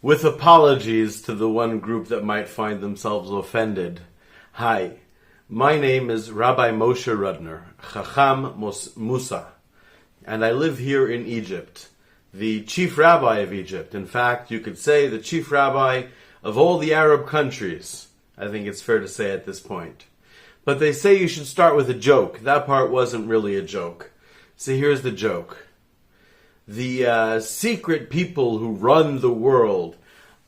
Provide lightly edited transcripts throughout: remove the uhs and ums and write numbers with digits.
With apologies to the one group that might find themselves offended. Hi, my name is Rabbi Moshe Rudner, Chacham Musa, and I live here in Egypt, the Chief Rabbi of Egypt. In fact, you could say the Chief Rabbi of all the Arab countries. I think it's fair to say at this point. But they say you should start with a joke. That part wasn't really a joke. So here's the joke. The secret people who run the world,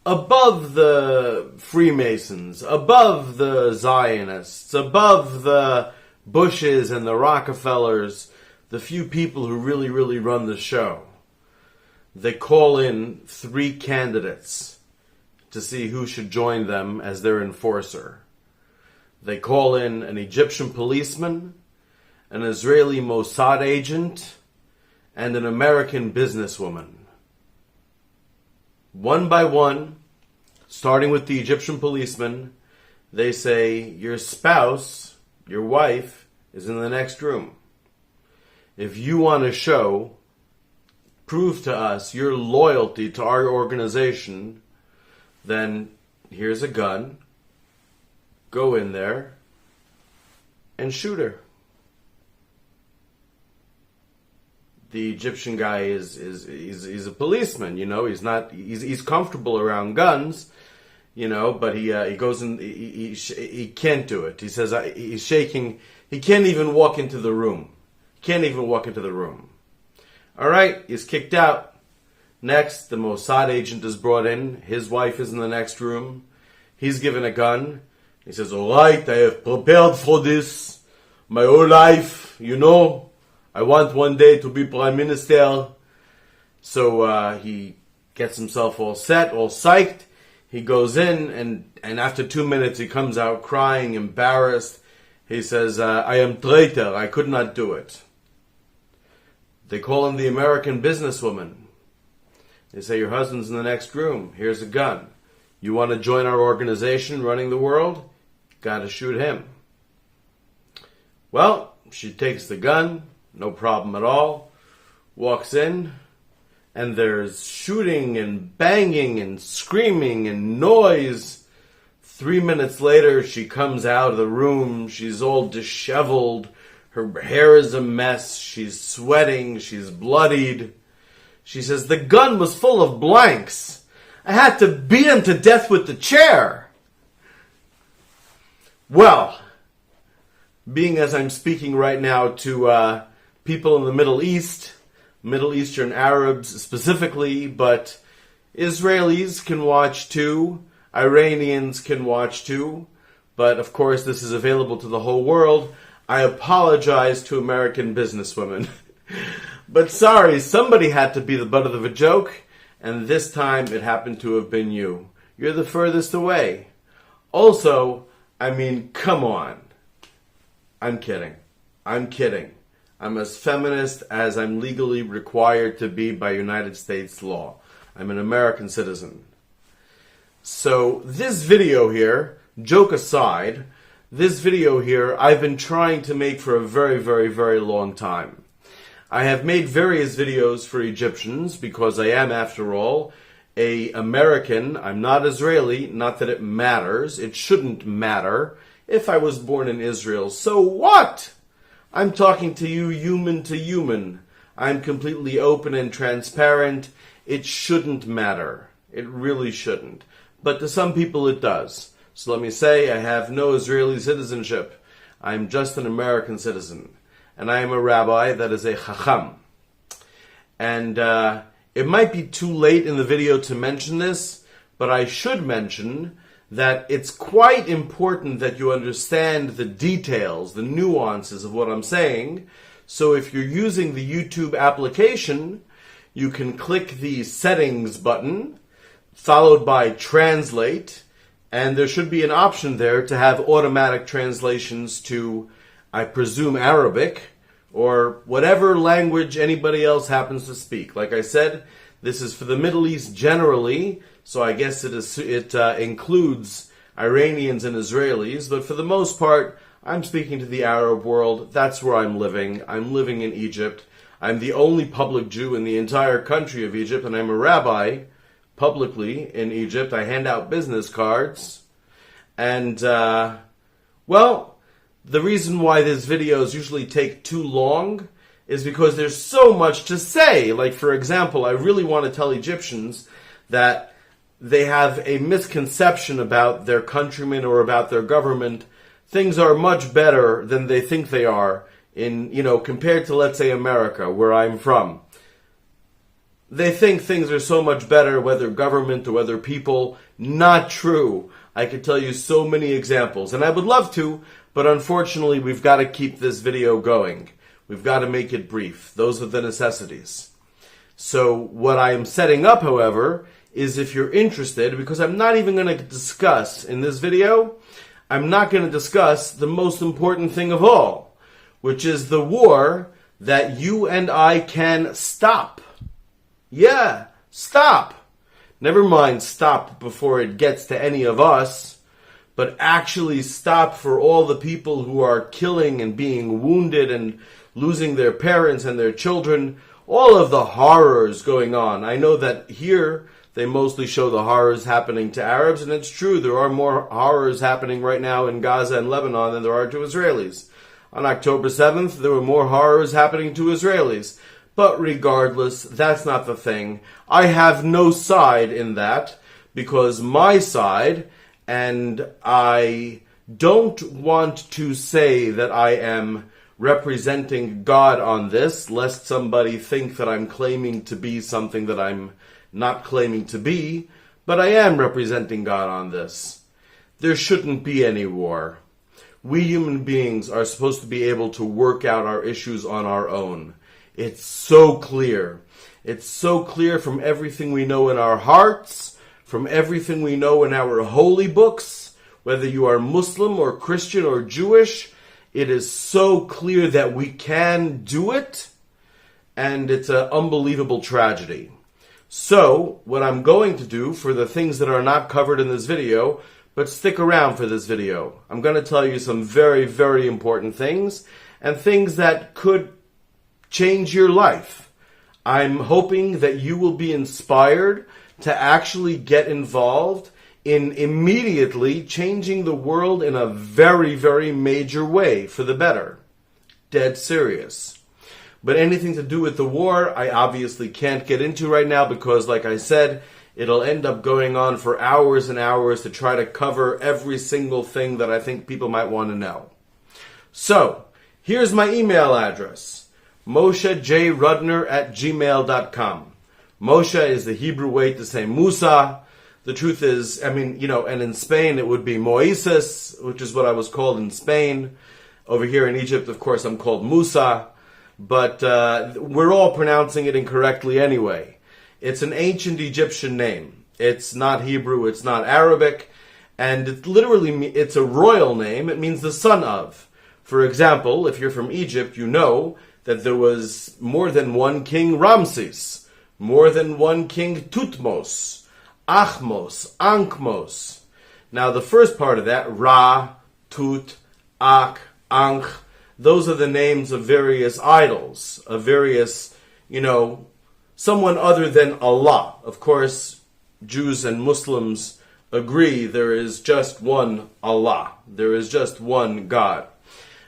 above the Freemasons, above the Zionists, above the Bushes and the Rockefellers, the few people who really run the show, they call in 3 candidates to see who should join them as their enforcer. They call in an Egyptian policeman, an Israeli Mossad agent, and an American businesswoman. One by one, starting with the Egyptian policeman, they say, your spouse, your wife, is in the next room. If you want to prove to us your loyalty to our organization, then here's a gun. Go in there and shoot her. The Egyptian guy is a policeman, he's comfortable around guns, but he goes in, he can't do it. He says he's shaking. He can't even walk into the room. All right, he's kicked out. Next, the Mossad agent is brought in. His wife is in the next room. He's given a gun. He says, all right, I have prepared for this my whole life, I want one day to be Prime Minister. So he gets himself all set, all psyched. He goes in, and after 2 minutes he comes out crying, embarrassed. He says, I am traitor, I could not do it. They call in the American businesswoman. They say, your husband's in the next room, here's a gun. You want to join our organization running the world? Gotta shoot him. Well, she takes the gun, no problem at all, walks in, and there's shooting and banging and screaming and noise. 3 minutes later, she comes out of the room, she's all disheveled, her hair is a mess, she's sweating, she's bloodied. She says, the gun was full of blanks. I had to beat him to death with the chair. Well, being as I'm speaking right now to people in the Middle East, Middle Eastern Arabs specifically, but Israelis can watch too, Iranians can watch too, but of course this is available to the whole world. I apologize to American businesswomen. But sorry, somebody had to be the butt of a joke, and this time it happened to have been you. You're the furthest away. Also, come on. I'm kidding. I'm as feminist as I'm legally required to be by United States law. I'm an American citizen. So this video here, joke aside, this video here I've been trying to make for a very long time. I have made various videos for Egyptians because I am, after all, an American. I'm not Israeli. Not that it matters. It shouldn't matter. If I was born in Israel, so what? I'm talking to you human to human. I'm completely open and transparent. It shouldn't matter. It really shouldn't. But to some people it does. So let me say I have no Israeli citizenship. I'm just an American citizen. And I am a rabbi that is a Chacham. And it might be too late in the video to mention this, but I should mention that it's quite important that you understand the details, the nuances of what I'm saying. So if you're using the YouTube application, you can click the settings button, followed by translate, and there should be an option there to have automatic translations to, I presume, Arabic, or whatever language anybody else happens to speak. Like I said, this is for the Middle East generally, so I guess it includes Iranians and Israelis, but for the most part, I'm speaking to the Arab world. That's where I'm living. I'm living in Egypt. I'm the only public Jew in the entire country of Egypt, and I'm a rabbi, publicly in Egypt. I hand out business cards. And, well, the reason why these videos usually take too long is because there's so much to say. Like, for example, I really want to tell Egyptians that they have a misconception about their countrymen or about their government. Things are much better than they think they are in, compared to, let's say, America, where I'm from. They think things are so much better, whether government or whether people. Not true. I could tell you so many examples, and I would love to, but unfortunately we've got to keep this video going. We've got to make it brief. Those are the necessities. So what I am setting up, however, is if you're interested, because I'm not even going to discuss in this video, I'm not going to discuss the most important thing of all, which is the war that you and I can stop. Yeah, stop. Never mind stop before it gets to any of us, but actually stop for all the people who are killing and being wounded and losing their parents and their children, all of the horrors going on. I know that here they mostly show the horrors happening to Arabs, and it's true, there are more horrors happening right now in Gaza and Lebanon than there are to Israelis. On October 7th, there were more horrors happening to Israelis. But regardless, that's not the thing. I have no side in that, because my side, and I don't want to say that I am representing God on this, lest somebody think that I'm claiming to be something that I'm not claiming to be, but I am representing God on this. There shouldn't be any war. We human beings are supposed to be able to work out our issues on our own. It's so clear. It's so clear from everything we know in our hearts, from everything we know in our holy books, whether you are Muslim or Christian or Jewish. It is so clear that we can do it, and it's an unbelievable tragedy. So, what I'm going to do for the things that are not covered in this video, but stick around for this video, I'm going to tell you some very, very important things, and things that could change your life. I'm hoping that you will be inspired to actually get involved in immediately changing the world in a very, very major way for the better. Dead serious. But anything to do with the war, I obviously can't get into right now because, like I said, it'll end up going on for hours and hours to try to cover every single thing that I think people might want to know. So, here's my email address. moshejrudner@gmail.com. Moshe is the Hebrew way to say Musa. The truth is, and in Spain it would be Moises, which is what I was called in Spain. Over here in Egypt, of course, I'm called Musa. But we're all pronouncing it incorrectly anyway. It's an ancient Egyptian name. It's not Hebrew, it's not Arabic. And it's a royal name. It means the son of. For example, if you're from Egypt, you know that there was more than one king Ramses, more than one king Tutmos, Achmos, Ankmos. Now the first part of that, Ra, Tut, Ak, Ankh, those are the names of various idols, of various, someone other than Allah. Of course, Jews and Muslims agree there is just one Allah. There is just one God.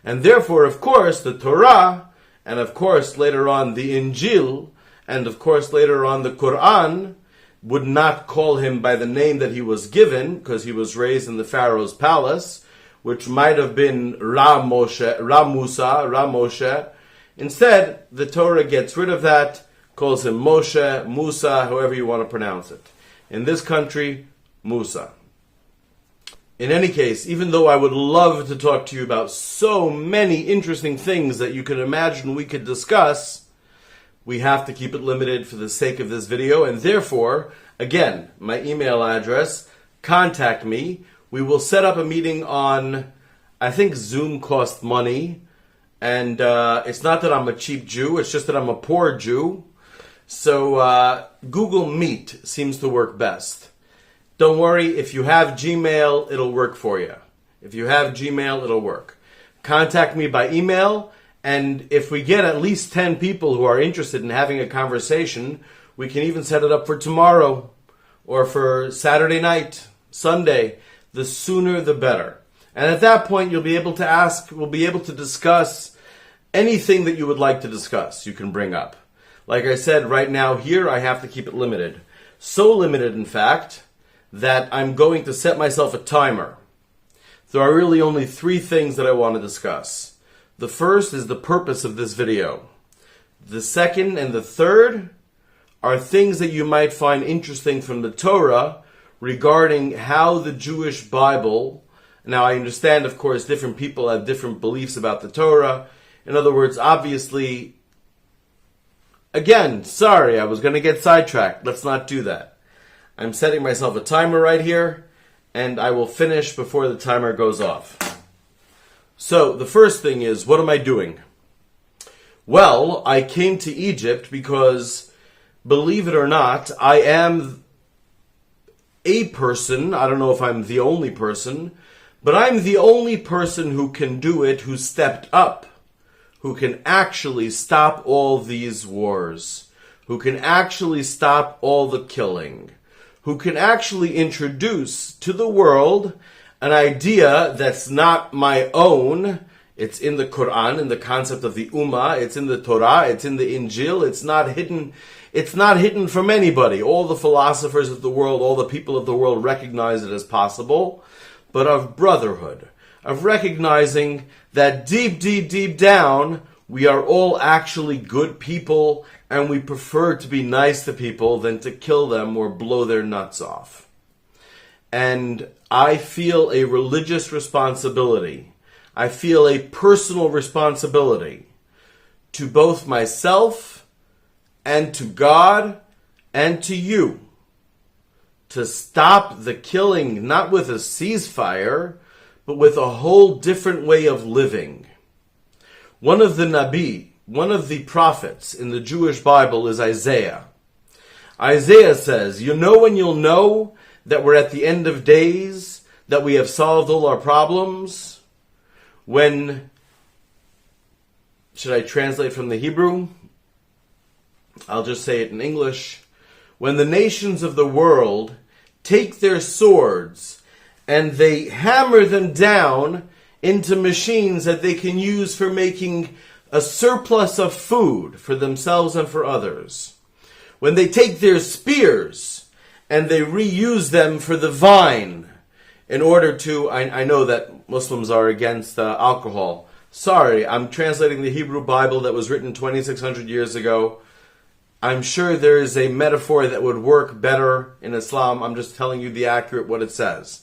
And therefore, of course, the Torah, and of course later on the Injil, and of course later on the Quran, would not call him by the name that he was given, because he was raised in the Pharaoh's palace, which might have been Ra Moshe. Instead, the Torah gets rid of that, calls him Moshe, Musa, however you want to pronounce it. In this country, Musa. In any case, even though I would love to talk to you about so many interesting things that you can imagine we could discuss, we have to keep it limited for the sake of this video, and therefore, again, my email address, contact me. We will set up a meeting on, I think Zoom costs money, and it's not that I'm a cheap Jew, it's just that I'm a poor Jew. So Google Meet seems to work best. Don't worry, if you have Gmail, it'll work for you. If you have Gmail, it'll work. Contact me by email, and if we get at least 10 people who are interested in having a conversation, we can even set it up for tomorrow, or for Saturday night, Sunday, the sooner the better. And at that point, you'll be able to ask, we'll be able to discuss anything that you would like to discuss, you can bring up. Like I said, right now here, I have to keep it limited. So limited, in fact, that I'm going to set myself a timer. There are really only 3 things that I want to discuss. The first is the purpose of this video. The second and the third are things that you might find interesting from the Torah regarding how the Jewish Bible. Now, I understand, of course, different people have different beliefs about the Torah. In other words, obviously, again, sorry, I was going to get sidetracked. Let's not do that. I'm setting myself a timer right here, and I will finish before the timer goes off. So, the first thing is, what am I doing? Well, I came to Egypt because, believe it or not, I am a person, I don't know if I'm the only person, but I'm the only person who can do it, who stepped up, who can actually stop all these wars, who can actually stop all the killing, who can actually introduce to the world an idea that's not my own. It's in the Quran, in the concept of the Ummah, it's in the Torah, it's in the Injil, it's not hidden from anybody. All the philosophers of the world, all the people of the world recognize it as possible, but of brotherhood, of recognizing that deep, deep, deep down, we are all actually good people, and we prefer to be nice to people than to kill them or blow their nuts off. And I feel a religious responsibility. I feel a personal responsibility to both myself and to God and to you to stop the killing, not with a ceasefire, but with a whole different way of living. One of the prophets in the Jewish Bible is Isaiah. Isaiah says, you know when you'll know that we're at the end of days, that we have solved all our problems? When, should I translate from the Hebrew? I'll just say it in English. When the nations of the world take their swords and they hammer them down into machines that they can use for making a surplus of food for themselves and for others. When they take their spears and they reuse them for the vine in order to, I know that Muslims are against alcohol. Sorry, I'm translating the Hebrew Bible that was written 2,600 years ago. I'm sure there is a metaphor that would work better in Islam. I'm just telling you the accurate what it says.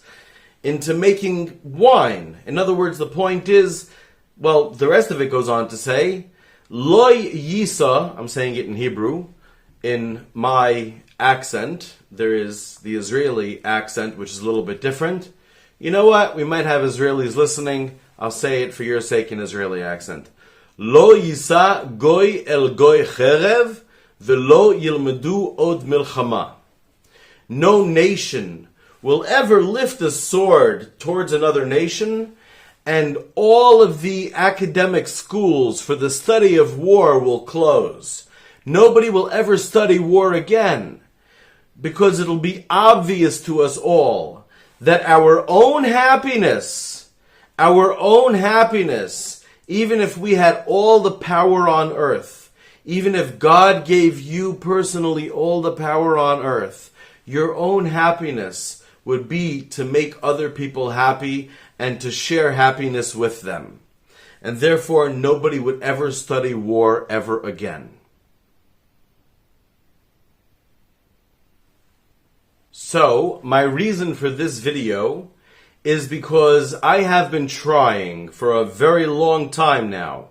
Into making wine. In other words, the point is, well, the rest of it goes on to say, Loy Yisa, I'm saying it in Hebrew, in my accent. There is the Israeli accent, which is a little bit different. You know what? We might have Israelis listening. I'll say it for your sake in Israeli accent. Lo Yisa goy el goy cherev, velo yilmedu od milchama. No nation will ever lift a sword towards another nation, and all of the academic schools for the study of war will close. Nobody will ever study war again, because it'll be obvious to us all that our own happiness, even if we had all the power on earth, even if God gave you personally all the power on earth, your own happiness would be to make other people happy and to share happiness with them. And therefore, nobody would ever study war ever again. So, my reason for this video is because I have been trying for a very long time now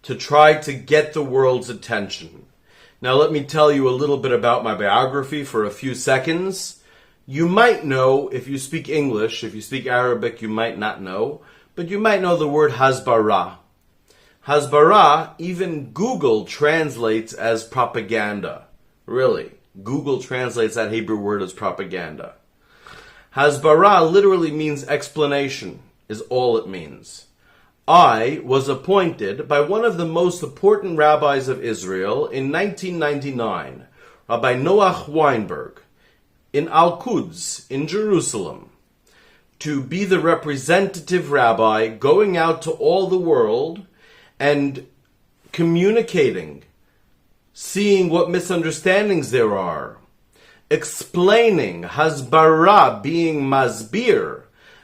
to try to get the world's attention. Now, let me tell you a little bit about my biography for a few seconds. You might know, if you speak English, if you speak Arabic, you might not know, but you might know the word Hasbara. Hasbara, even Google translates as propaganda. Really, Google translates that Hebrew word as propaganda. Hasbara literally means explanation, is all it means. I was appointed by one of the most important rabbis of Israel in 1999, Rabbi Noach Weinberg. in Al-Quds, in Jerusalem, to be the representative rabbi going out to all the world and communicating, seeing what misunderstandings there are, explaining, Hasbara being masbir,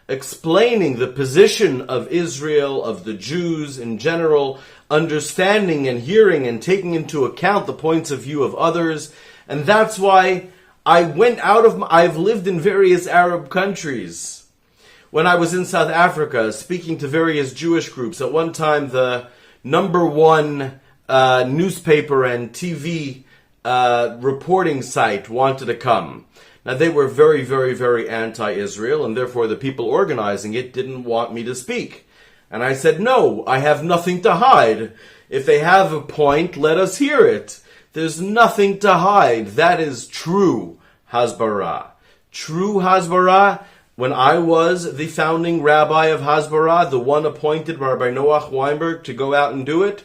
explaining the position of Israel, of the Jews in general, understanding and hearing and taking into account the points of view of others. And that's why I've lived in various Arab countries. When I was in South Africa, speaking to various Jewish groups, at one time the number one newspaper and TV reporting site wanted to come. Now, they were very, very, very anti-Israel, and therefore the people organizing it didn't want me to speak. And I said, no, I have nothing to hide. If they have a point, let us hear it. There's nothing to hide. That is true Hasbara. True Hasbara. When I was the founding rabbi of Hasbara, the one appointed by Rabbi Noach Weinberg to go out and do it,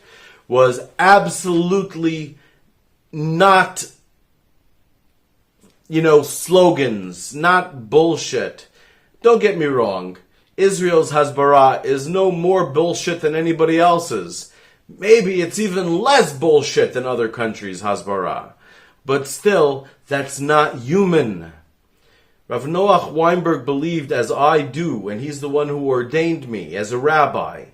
was absolutely not, slogans, not bullshit. Don't get me wrong. Israel's Hasbara is no more bullshit than anybody else's. Maybe it's even less bullshit than other countries' Hasbara. But still, that's not human. Rav Noach Weinberg believed, as I do, and he's the one who ordained me as a rabbi,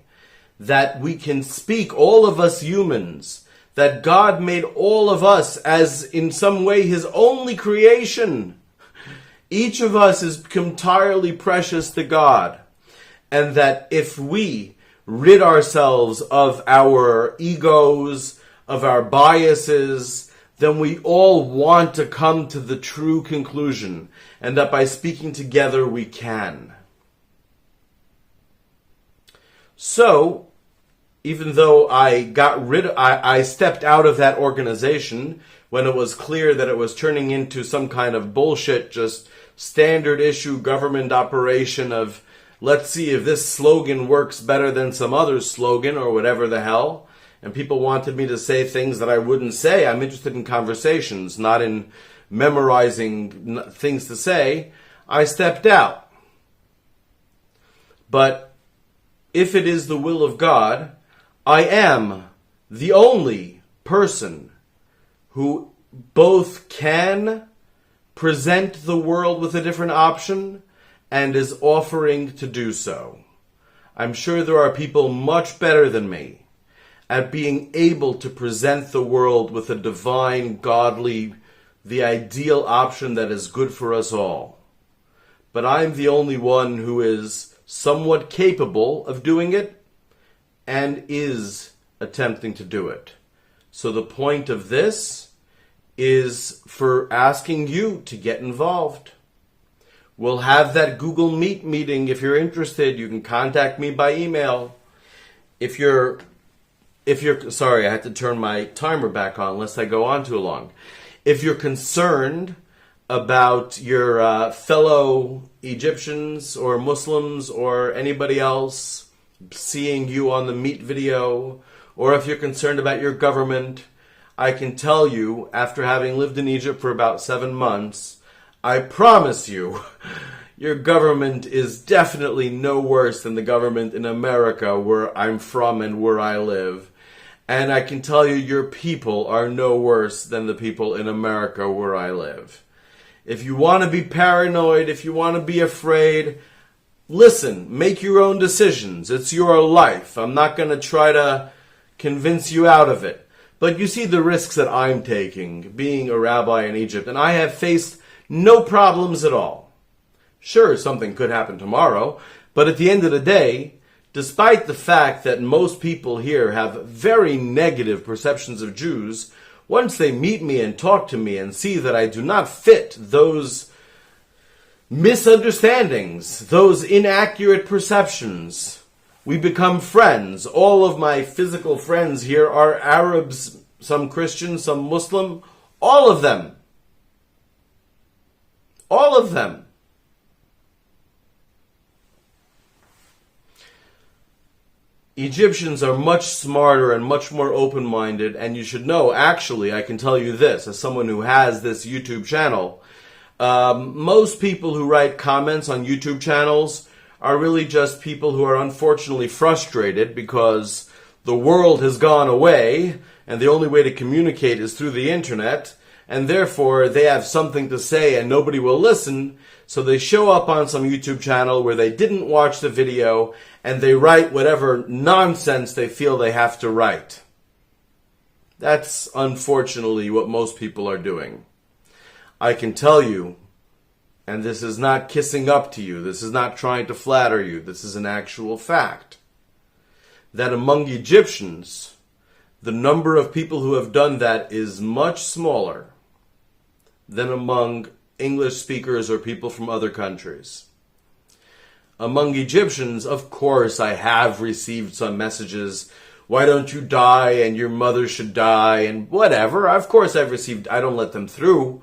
that we can speak, all of us humans, that God made all of us as in some way his only creation. Each of us is entirely precious to God. And that if we rid ourselves of our egos, of our biases, then we all want to come to the true conclusion, and that by speaking together we can. So, even though I stepped out of that organization when it was clear that it was turning into some kind of bullshit, just standard issue government operation of, let's see if this slogan works better than some other slogan or whatever the hell. And people wanted me to say things that I wouldn't say. I'm interested in conversations, not in memorizing things to say. I stepped out. But if it is the will of God, I am the only person who both can present the world with a different option and is offering to do so. I'm sure there are people much better than me at being able to present the world with a divine, godly, the ideal option that is good for us all. But I'm the only one who is somewhat capable of doing it and is attempting to do it. So the point of this is for asking you to get involved. We'll have that Google Meet meeting. If you're interested, you can contact me by email. If you're sorry, I had to turn my timer back on lest I go on too long. If you're concerned about your fellow Egyptians or Muslims or anybody else seeing you on the Meet video, or if you're concerned about your government, I can tell you, after having lived in Egypt for about 7 months, I promise you, your government is definitely no worse than the government in America where I'm from and where I live. And I can tell you, your people are no worse than the people in America where I live. If you want to be paranoid, if you want to be afraid, listen, make your own decisions. It's your life. I'm not going to try to convince you out of it. But you see the risks that I'm taking, being a rabbi in Egypt, and I have faced no problems at all. Sure, something could happen tomorrow, but at the end of the day, despite the fact that most people here have very negative perceptions of Jews, once they meet me and talk to me and see that I do not fit those misunderstandings, those inaccurate perceptions, we become friends. All of my physical friends here are Arabs, some Christian, some Muslim, all of them. All of them. Egyptians are much smarter and much more open-minded, and you should know, actually, I can tell you this, as someone who has this YouTube channel, Most people who write comments on YouTube channels are really just people who are unfortunately frustrated because the world has gone away and the only way to communicate is through the internet, and therefore they have something to say and nobody will listen, so they show up on some YouTube channel where they didn't watch the video and they write whatever nonsense they feel they have to write. That's unfortunately what most people are doing. I can tell you, and this is not kissing up to you, this is not trying to flatter you, this is an actual fact, that among Egyptians, the number of people who have done that is much smaller than among English speakers or people from other countries. Among Egyptians, of course, I have received some messages, why don't you die and your mother should die and whatever. Of course I've received, I don't let them through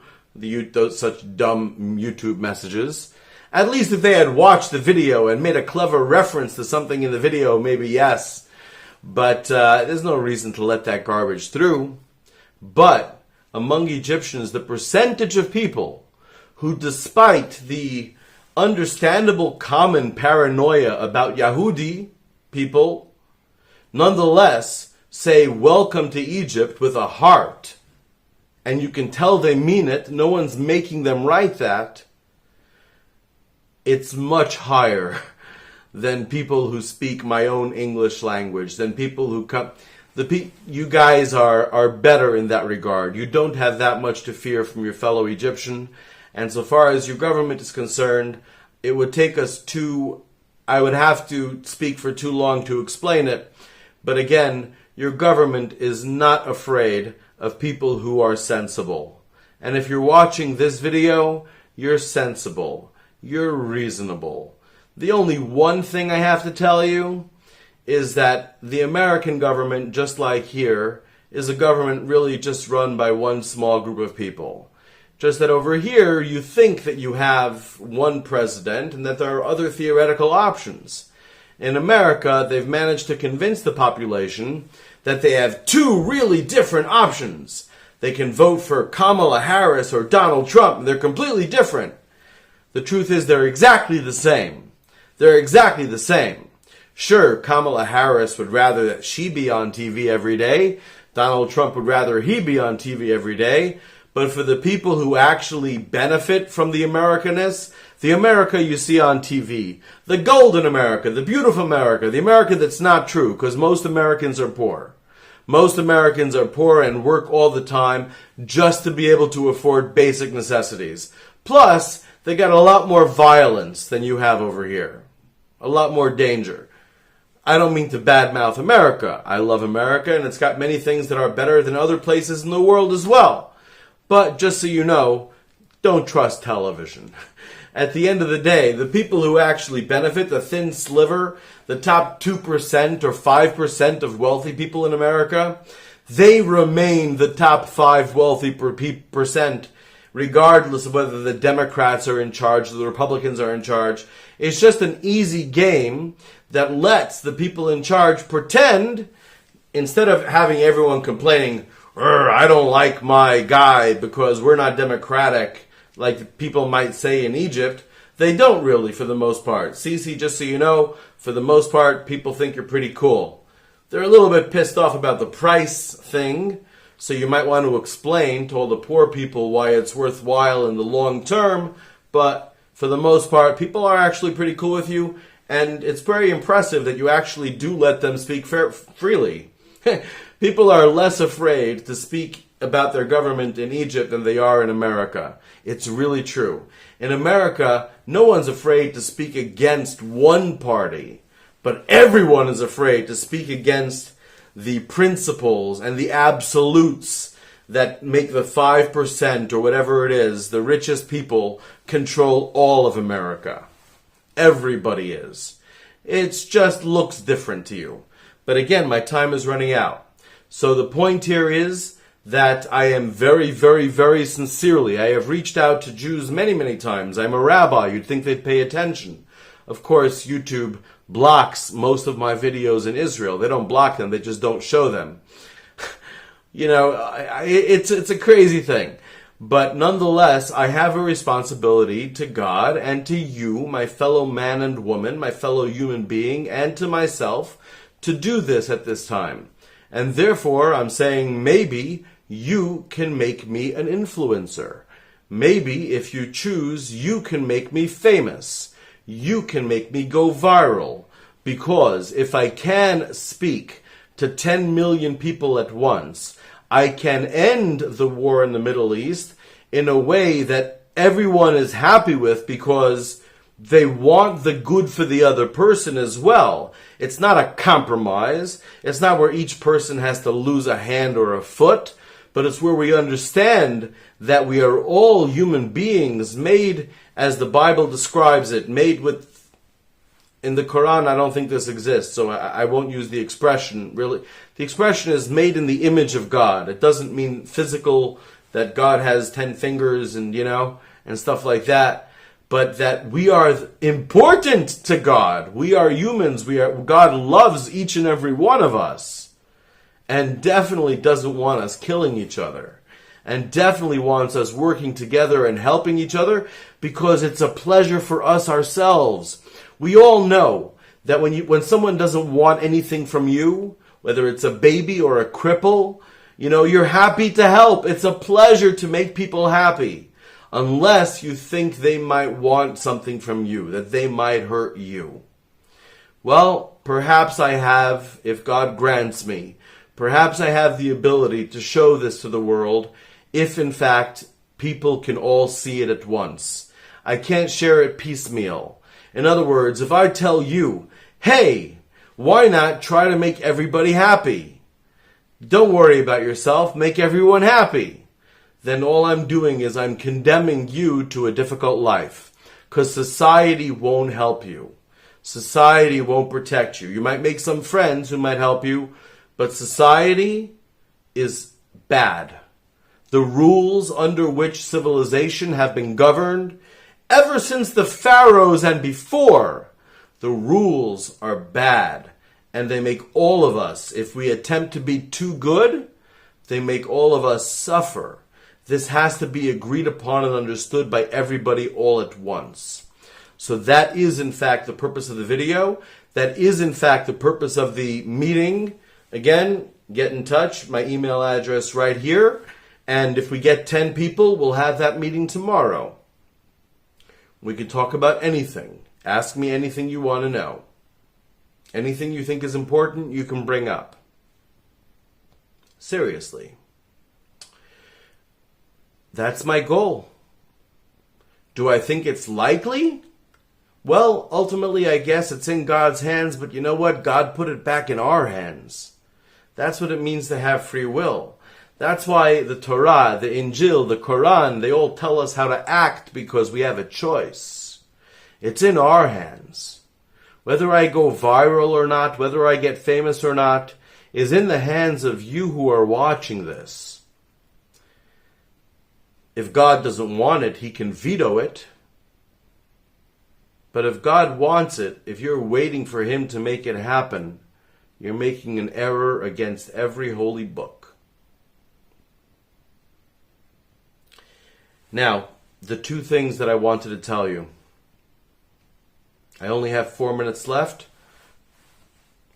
such dumb YouTube messages. At least if they had watched the video and made a clever reference to something in the video, maybe yes. But there's no reason to let that garbage through. But among Egyptians, the percentage of people who, despite the understandable common paranoia about Yahudi people, nonetheless say welcome to Egypt with a heart, and you can tell they mean it, no one's making them write that, it's much higher than people who speak my own English language, than people who come. You guys are better in that regard. You don't have that much to fear from your fellow Egyptian, and so far as your government is concerned, it would take us I would have to speak for too long to explain it, but again, your government is not afraid of people who are sensible. And if you're watching this video, you're sensible. You're reasonable. The only one thing I have to tell you is that the American government, just like here, is a government really just run by one small group of people. Just that over here, you think that you have one president and that there are other theoretical options. In America, they've managed to convince the population that they have two really different options. They can vote for Kamala Harris or Donald Trump, and they're completely different. The truth is they're exactly the same. They're exactly the same. Sure, Kamala Harris would rather that she be on TV every day. Donald Trump would rather he be on TV every day. But for the people who actually benefit from the Americanness, the America you see on TV, the golden America, the beautiful America, the America that's not true, because most Americans are poor. Most Americans are poor and work all the time just to be able to afford basic necessities. Plus, they got a lot more violence than you have over here. A lot more danger. I don't mean to badmouth America. I love America, and it's got many things that are better than other places in the world as well. But just so you know, don't trust television. At the end of the day, the people who actually benefit, the thin sliver, the top 2% or 5% of wealthy people in America, they remain the top 5 wealthy percent, regardless of whether the Democrats are in charge or the Republicans are in charge. It's just an easy game that lets the people in charge pretend, instead of having everyone complaining, I don't like my guy because we're not democratic, like people might say in Egypt. They don't really, for the most part. Sisi, just so you know, for the most part, people think you're pretty cool. They're a little bit pissed off about the price thing, so you might want to explain to all the poor people why it's worthwhile in the long term, but for the most part, people are actually pretty cool with you, and it's very impressive that you actually do let them speak freely. People are less afraid to speak about their government in Egypt than they are in America. It's really true. In America, no one's afraid to speak against one party, but everyone is afraid to speak against the principles and the absolutes that make the 5% or whatever it is, the richest people, control all of America. Everybody is. It just looks different to you. But again, my time is running out. So the point here is that I am very, very, very sincerely, I have reached out to Jews many, many times. I'm a rabbi. You'd think they'd pay attention. Of course, YouTube blocks most of my videos in Israel. They don't block them. They just don't show them. You know, it's a crazy thing. But nonetheless, I have a responsibility to God and to you, my fellow man and woman, my fellow human being, and to myself to do this at this time. And therefore, I'm saying maybe you can make me an influencer. Maybe if you choose, you can make me famous. You can make me go viral. Because if I can speak to 10 million people at once, I can end the war in the Middle East in a way that everyone is happy with because they want the good for the other person as well. It's not a compromise. It's not where each person has to lose a hand or a foot, but it's where we understand that we are all human beings made, as the Bible describes it, made with... In the Quran, I don't think this exists, so I won't use the expression, really. The expression is made in the image of God. It doesn't mean physical, that God has 10 fingers and, and stuff like that. But that we are important to God. We are humans. God loves each and every one of us. And definitely doesn't want us killing each other. And definitely wants us working together and helping each other because it's a pleasure for us ourselves. We all know that when someone doesn't want anything from you, whether it's a baby or a cripple, you're happy to help. It's a pleasure to make people happy. Unless you think they might want something from you, that they might hurt you. Well, perhaps I have, if God grants me, perhaps I have the ability to show this to the world if, in fact, people can all see it at once. I can't share it piecemeal. In other words, if I tell you, hey, why not try to make everybody happy? Don't worry about yourself, make everyone happy. Then all I'm doing is I'm condemning you to a difficult life. Because society won't help you. Society won't protect you. You might make some friends who might help you, but society is bad. The rules under which civilization have been governed ever since the pharaohs and before, the rules are bad. And they make all of us, if we attempt to be too good, they make all of us suffer. This has to be agreed upon and understood by everybody all at once. So that is in fact the purpose of the video. That is in fact the purpose of the meeting. Again, get in touch. My email address right here. And if we get 10 people, we'll have that meeting tomorrow. We can talk about anything. Ask me anything you want to know. Anything you think is important, you can bring up. Seriously. That's my goal. Do I think it's likely? Well, ultimately, I guess it's in God's hands, but you know what? God put it back in our hands. That's what it means to have free will. That's why the Torah, the Injil, the Quran, they all tell us how to act because we have a choice. It's in our hands. Whether I go viral or not, whether I get famous or not, is in the hands of you who are watching this. If God doesn't want it, He can veto it. But if God wants it, if you're waiting for Him to make it happen, you're making an error against every holy book. Now, the two things that I wanted to tell you. I only have 4 minutes left.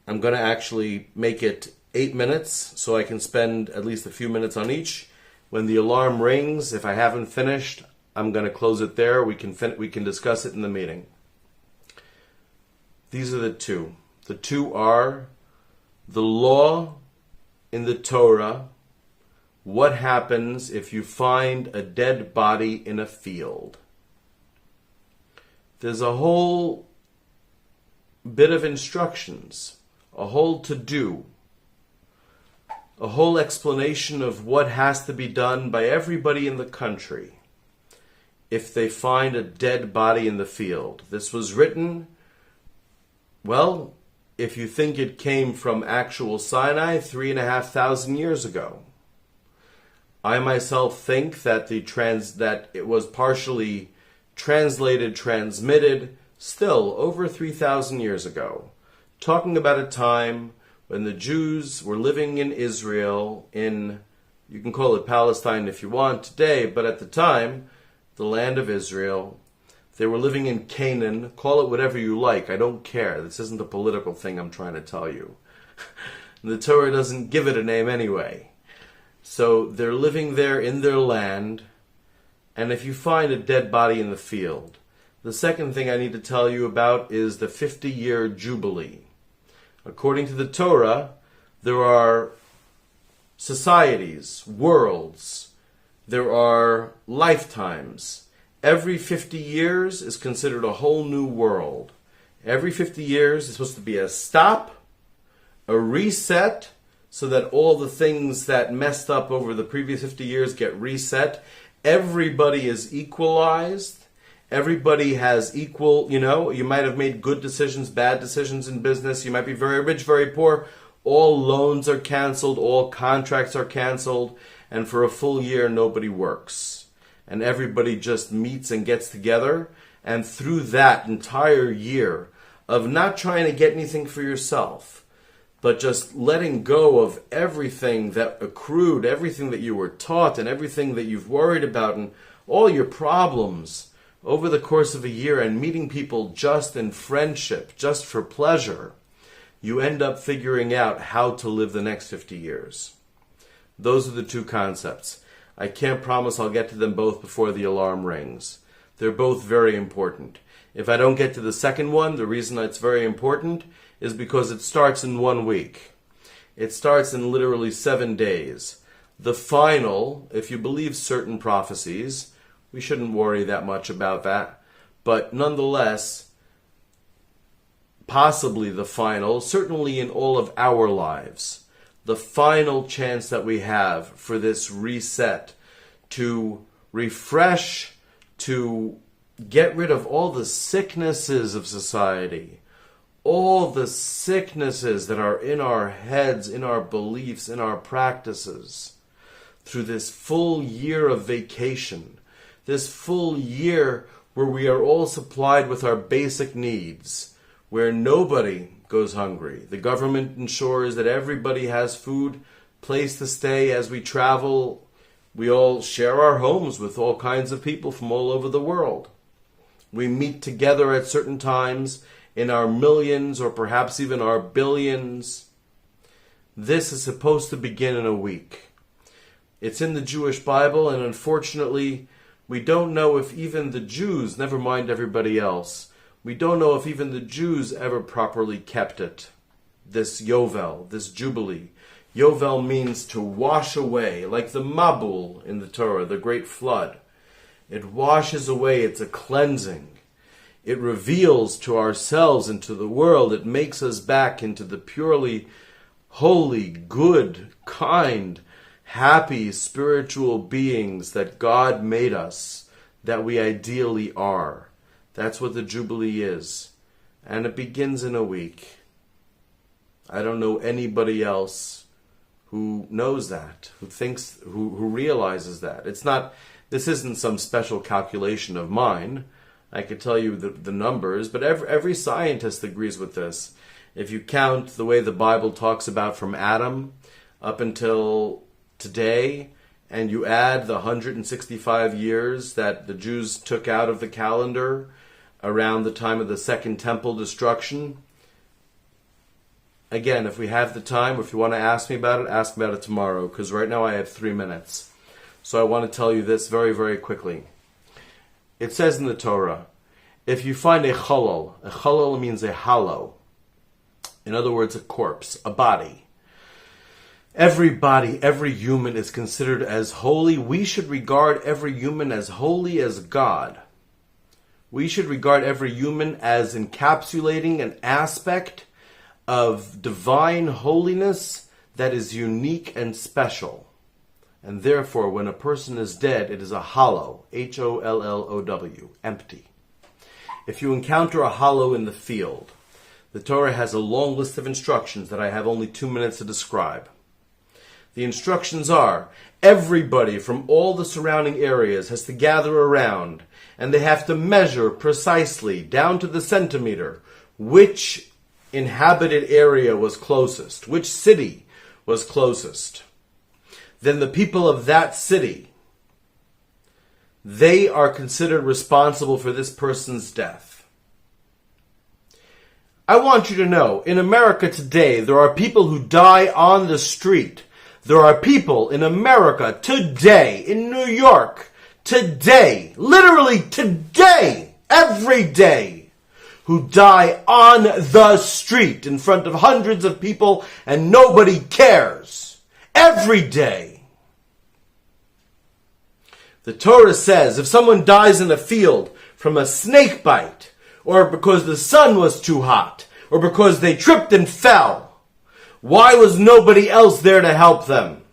I'm going to actually make it 8 minutes so I can spend at least a few minutes on each. When the alarm rings, if I haven't finished, I'm going to close it there. We can discuss it in the meeting. These are the two. The two are the law in the Torah. What happens if you find a dead body in a field? There's a whole bit of instructions, a whole to-do, a whole explanation of what has to be done by everybody in the country if they find a dead body in the field. This was written, well, if you think it came from actual Sinai 3,500 years ago. I myself think that that it was partially translated, transmitted, still over 3,000 years ago, talking about a time when the Jews were living in Israel in You can call it Palestine if you want today, but at the time, the land of Israel, they were living in Canaan. Call it whatever you like. I don't care. This isn't a political thing I'm trying to tell you. The Torah doesn't give it a name anyway. So they're living there in their land, and if you find a dead body in the field, the second thing I need to tell you about is the 50-year Jubilee. According to the Torah, there are societies, worlds, there are lifetimes. Every 50 years is considered a whole new world. Every 50 years is supposed to be a stop, a reset, so that all the things that messed up over the previous 50 years get reset. Everybody is equalized. Everybody has equal, you might have made good decisions, bad decisions in business. You might be very rich, very poor. All loans are canceled. All contracts are canceled. And for a full year, nobody works. And everybody just meets and gets together. And through that entire year of not trying to get anything for yourself, but just letting go of everything that accrued, everything that you were taught, and everything that you've worried about, and all your problems over the course of a year, and meeting people just in friendship, just for pleasure, you end up figuring out how to live the next 50 years. Those are the two concepts. I can't promise I'll get to them both before the alarm rings. They're both very important. If I don't get to the second one, the reason it's very important is because it starts in 1 week. It starts in literally 7 days. The final, if you believe certain prophecies, we shouldn't worry that much about that. But nonetheless, possibly the final, certainly in all of our lives, the final chance that we have for this reset, to refresh, to get rid of all the sicknesses of society, all the sicknesses that are in our heads, in our beliefs, in our practices, through this full year of vacation, this full year where we are all supplied with our basic needs, where nobody goes hungry. The government ensures that everybody has food, place to stay as we travel. We all share our homes with all kinds of people from all over the world. We meet together at certain times in our millions or perhaps even our billions. This is supposed to begin in a week. It's in the Jewish Bible, and unfortunately, we don't know if even the Jews, never mind everybody else, we don't know if even the Jews ever properly kept it. This Yovel, this Jubilee. Yovel means to wash away, like the Mabul in the Torah, the great flood. It washes away, it's a cleansing. It reveals to ourselves and to the world, it makes us back into the purely holy, good, kind, happy, spiritual beings that God made us, that we ideally are. That's what the Jubilee is. And it begins in a week. I don't know anybody else who knows that, who realizes that. This isn't some special calculation of mine. I could tell you the numbers, but every scientist agrees with this. If you count the way the Bible talks about from Adam up until today, and you add the 165 years that the Jews took out of the calendar around the time of the Second Temple destruction, again, if we have the time, or if you want to ask me about it tomorrow, because right now I have 3 minutes. So I want to tell you this very, very quickly. It says in the Torah, if you find a chalal means a hollow. In other words, a corpse, a body. Every body, every human is considered as holy. We should regard every human as holy as God. We should regard every human as encapsulating an aspect of divine holiness that is unique and special. And therefore, when a person is dead, it is a hollow, Hollow, empty. If you encounter a hollow in the field, the Torah has a long list of instructions that I have only 2 minutes to describe. The instructions are, everybody from all the surrounding areas has to gather around, and they have to measure precisely, down to the centimeter, which inhabited area was closest, which city was closest. then the people of that city, they are considered responsible for this person's death. I want you to know, in America today, there are people who die on the street. There are people in America today, in New York, today, literally today, every day, who die on the street in front of hundreds of people and nobody cares. Every day. The Torah says if someone dies in a field from a snake bite, or because the sun was too hot, or because they tripped and fell, why was nobody else there to help them?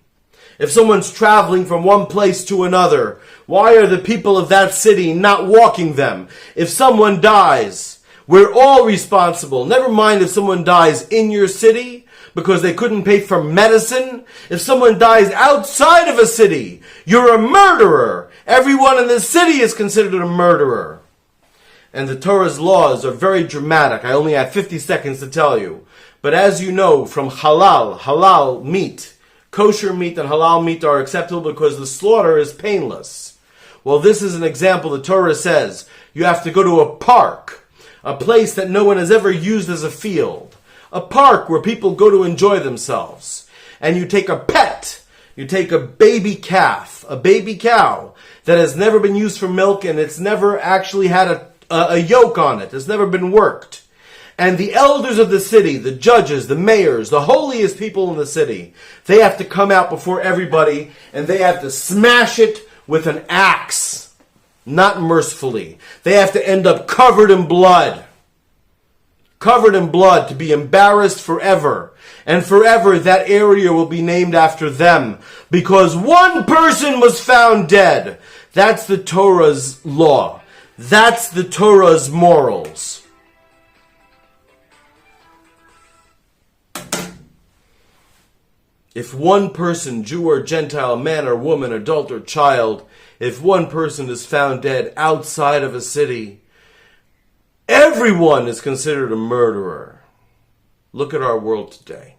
If someone's traveling from one place to another, why are the people of that city not walking them? If someone dies, we're all responsible. Never mind if someone dies in your city because they couldn't pay for medicine. If someone dies outside of a city, you're a murderer. Everyone in the city is considered a murderer. And the Torah's laws are very dramatic. I only have 50 seconds to tell you. But as you know from halal meat, kosher meat and halal meat are acceptable because the slaughter is painless. Well, this is an example. The Torah says you have to go to a park, a place that no one has ever used as a field, a park where people go to enjoy themselves. And you take a pet, you take a baby calf, a baby cow that has never been used for milk and it's never actually had a yoke on it. It's never been worked. And the elders of the city, the judges, the mayors, the holiest people in the city, they have to come out before everybody and they have to smash it with an axe. Not mercifully. They have to end up covered in blood. Covered in blood to be embarrassed forever. And forever that area will be named after them. Because one person was found dead. That's the Torah's law. That's the Torah's morals. If one person, Jew or Gentile, man or woman, adult or child, if one person is found dead outside of a city, everyone is considered a murderer. Look at our world today.